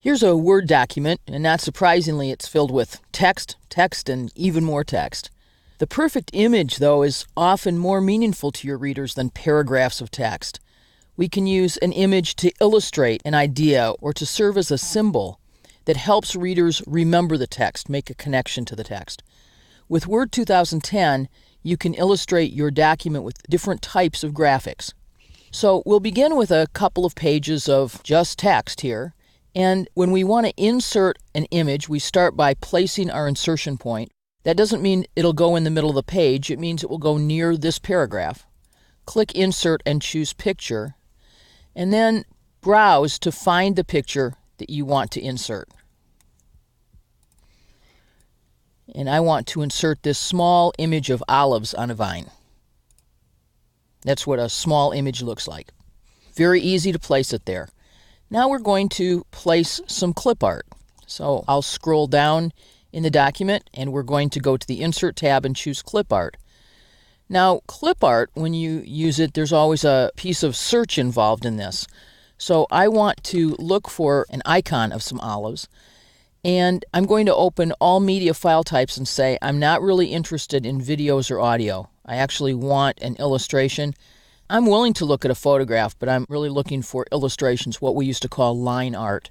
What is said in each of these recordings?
Here's a Word document, and not surprisingly, it's filled with text, and even more text. The perfect image, though, is often more meaningful to your readers than paragraphs of text. We can use an image to illustrate an idea or to serve as a symbol that helps readers remember the text, make a connection to the text. With Word 2010, you can illustrate your document with different types of graphics. So we'll begin with a couple of pages of just text here. And when we want to insert an image, we start by placing our insertion point. That doesn't mean it'll go in the middle of the page. It means it will go near this paragraph. Click Insert and choose Picture, and then browse to find the picture that you want to insert. And I want to insert this small image of olives on a vine. That's what a small image looks like. Very easy to place it there. Now we're going to place some clip art. So I'll scroll down in the document, and we're going to go to the Insert tab and choose Clip Art. Now, clip art, when you use it, there's always a piece of search involved in this. So I want to look for an icon of some olives, and I'm going to open all media file types and say I'm not really interested in videos or audio. I actually want an illustration. I'm willing to look at a photograph, but I'm really looking for illustrations, what we used to call line art.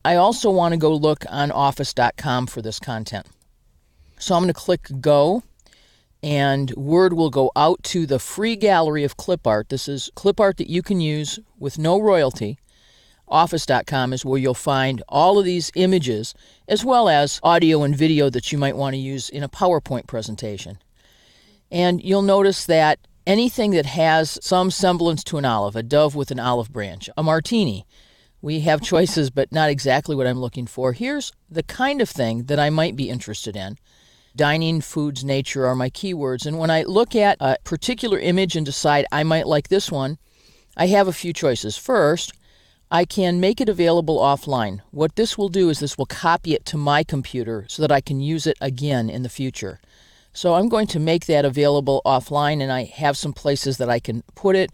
I also want to go look on office.com for this content. So I'm going to click Go, and Word will go out to the free gallery of clip art. This is clip art that you can use with no royalty. Office.com is where you'll find all of these images, as well as audio and video that you might want to use in a PowerPoint presentation. And you'll notice that anything that has some semblance to an olive, a dove with an olive branch, a martini, we have choices, but not exactly what I'm looking for. Here's the kind of thing that I might be interested in. Dining, foods, nature are my keywords. And when I look at a particular image and decide I might like this one, I have a few choices. First, I can make it available offline. What this will do is this will copy it to my computer so that I can use it again in the future. So I'm going to make that available offline, and I have some places that I can put it.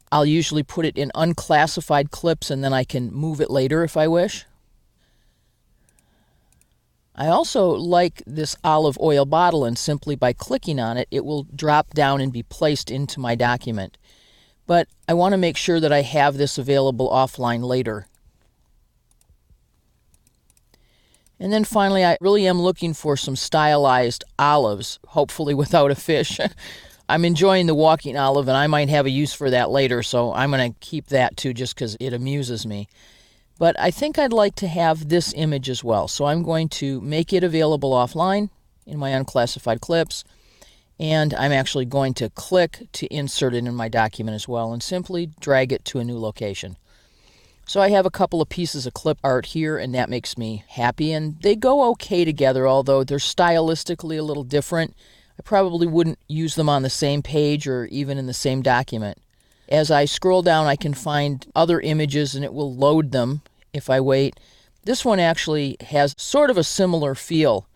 I'll usually put it in unclassified clips, and then I can move it later if I wish. I also like this olive oil bottle, and simply by clicking on it, it will drop down and be placed into my document. But I want to make sure that I have this available offline later. And then finally, I really am looking for some stylized olives, hopefully without a fish. I'm enjoying the walking olive, and I might have a use for that later, so I'm going to keep that too just because it amuses me. But I think I'd like to have this image as well, so I'm going to make it available offline in my unclassified clips, and I'm actually going to click to insert it in my document as well and simply drag it to a new location. So I have a couple of pieces of clip art here, and that makes me happy, and they go okay together, although they're stylistically a little different. I probably wouldn't use them on the same page or even in the same document. As I scroll down, I can find other images, and it will load them if I wait. This one actually has sort of a similar feel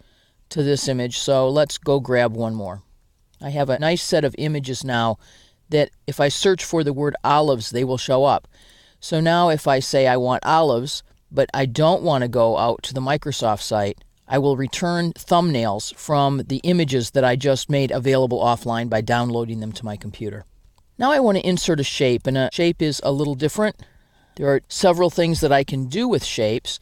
to this image, so let's go grab one more. I have a nice set of images now that if I search for the word olives, they will show up. So now if I say I want olives, but I don't want to go out to the Microsoft site, I will return thumbnails from the images that I just made available offline by downloading them to my computer. Now I want to insert a shape, and a shape is a little different. There are several things that I can do with shapes.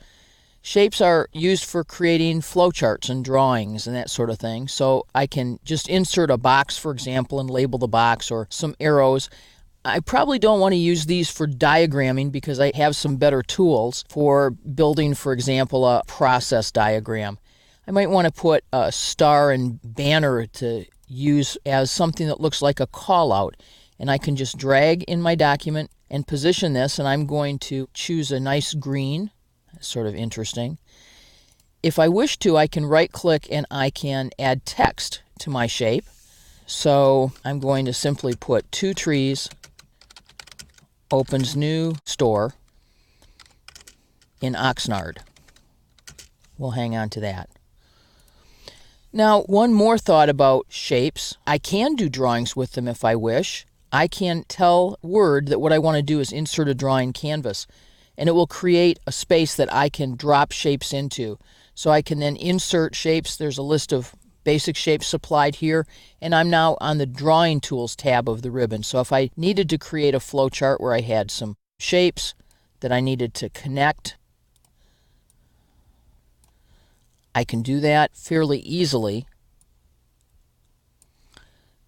Shapes are used for creating flowcharts and drawings and that sort of thing. So I can just insert a box, for example, and label the box, or some arrows. I probably don't want to use these for diagramming because I have some better tools for building, for example, a process diagram. I might want to put a star and banner to use as something that looks like a call out. And I can just drag in my document and position this, and I'm going to choose a nice green. That's sort of interesting. If I wish to, I can right-click and I can add text to my shape. So I'm going to simply put 2 trees, opens new store in Oxnard. We'll hang on to that. Now, one more thought about shapes. I can do drawings with them if I wish. I can tell Word that what I want to do is insert a drawing canvas. and it will create a space that I can drop shapes into. So I can then insert shapes. There's a list of basic shapes supplied here, and I'm now on the Drawing Tools tab of the ribbon. So if I needed to create a flow chart where I had some shapes that I needed to connect, I can do that fairly easily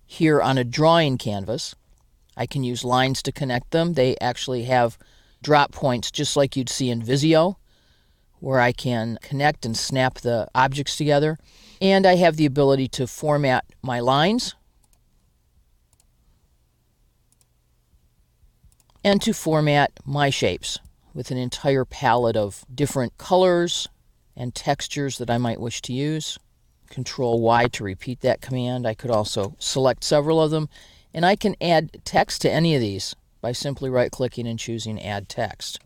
here on a drawing canvas. I can use lines to connect them. They actually have drop points just like you'd see in Visio, where I can connect and snap the objects together. And I have the ability to format my lines and to format my shapes with an entire palette of different colors and textures that I might wish to use. Control Y to repeat that command. I could also select several of them, and I can add text to any of these by simply right-clicking and choosing Add Text.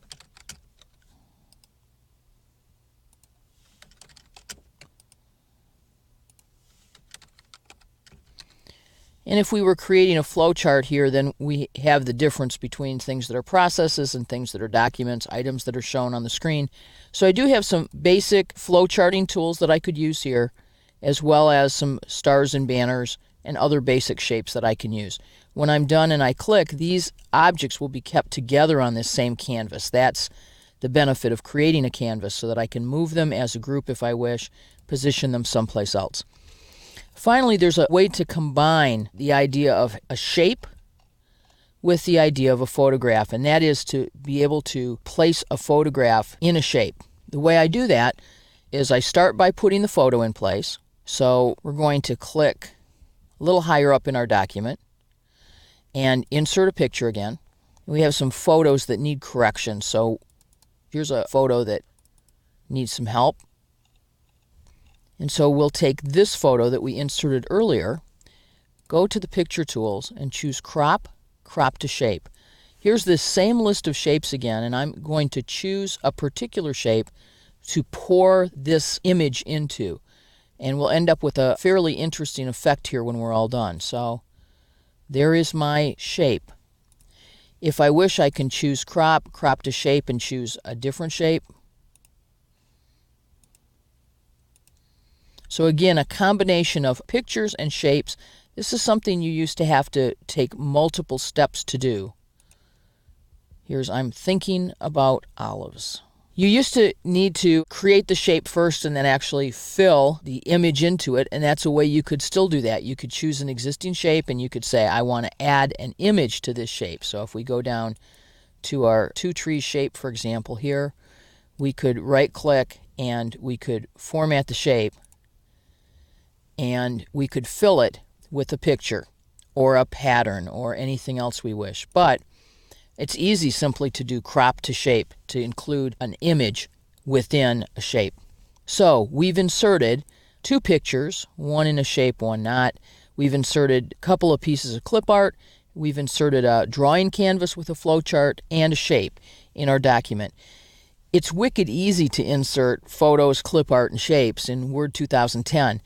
And if we were creating a flow chart here, then we have the difference between things that are processes and things that are documents, items that are shown on the screen. So I do have some basic flow charting tools that I could use here, as well as some stars and banners and other basic shapes that I can use. When I'm done and I click, these objects will be kept together on this same canvas. That's the benefit of creating a canvas, so that I can move them as a group if I wish, position them someplace else. Finally, there's a way to combine the idea of a shape with the idea of a photograph, and that is to be able to place a photograph in a shape. The way I do that is I start by putting the photo in place. So we're going to click a little higher up in our document and insert a picture again. We have some photos that need correction. So here's a photo that needs some help. And so we'll take this photo that we inserted earlier, go to the picture tools and choose crop, crop to shape. Here's this same list of shapes again, and I'm going to choose a particular shape to pour this image into. And we'll end up with a fairly interesting effect here when we're all done. So there is my shape. If I wish, I can choose crop, crop to shape, and choose a different shape. So again, a combination of pictures and shapes. This is something you used to have to take multiple steps to do. Here's I'm thinking about olives. You used to need to create the shape first and then actually fill the image into it, and that's a way you could still do that. You could choose an existing shape and you could say, I want to add an image to this shape. So if we go down to our two trees shape, for example, here, we could right-click and we could format the shape, and we could fill it with a picture or a pattern or anything else we wish. But it's easy simply to do crop to shape to include an image within a shape. So we've inserted two pictures, one in a shape, one not. We've inserted a couple of pieces of clip art. We've inserted a drawing canvas with a flow chart and a shape in our document. It's wicked easy to insert photos, clip art, and shapes in Word 2010.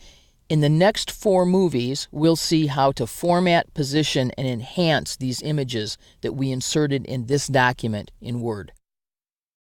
In the next 4 movies, we'll see how to format, position, and enhance these images that we inserted in this document in Word.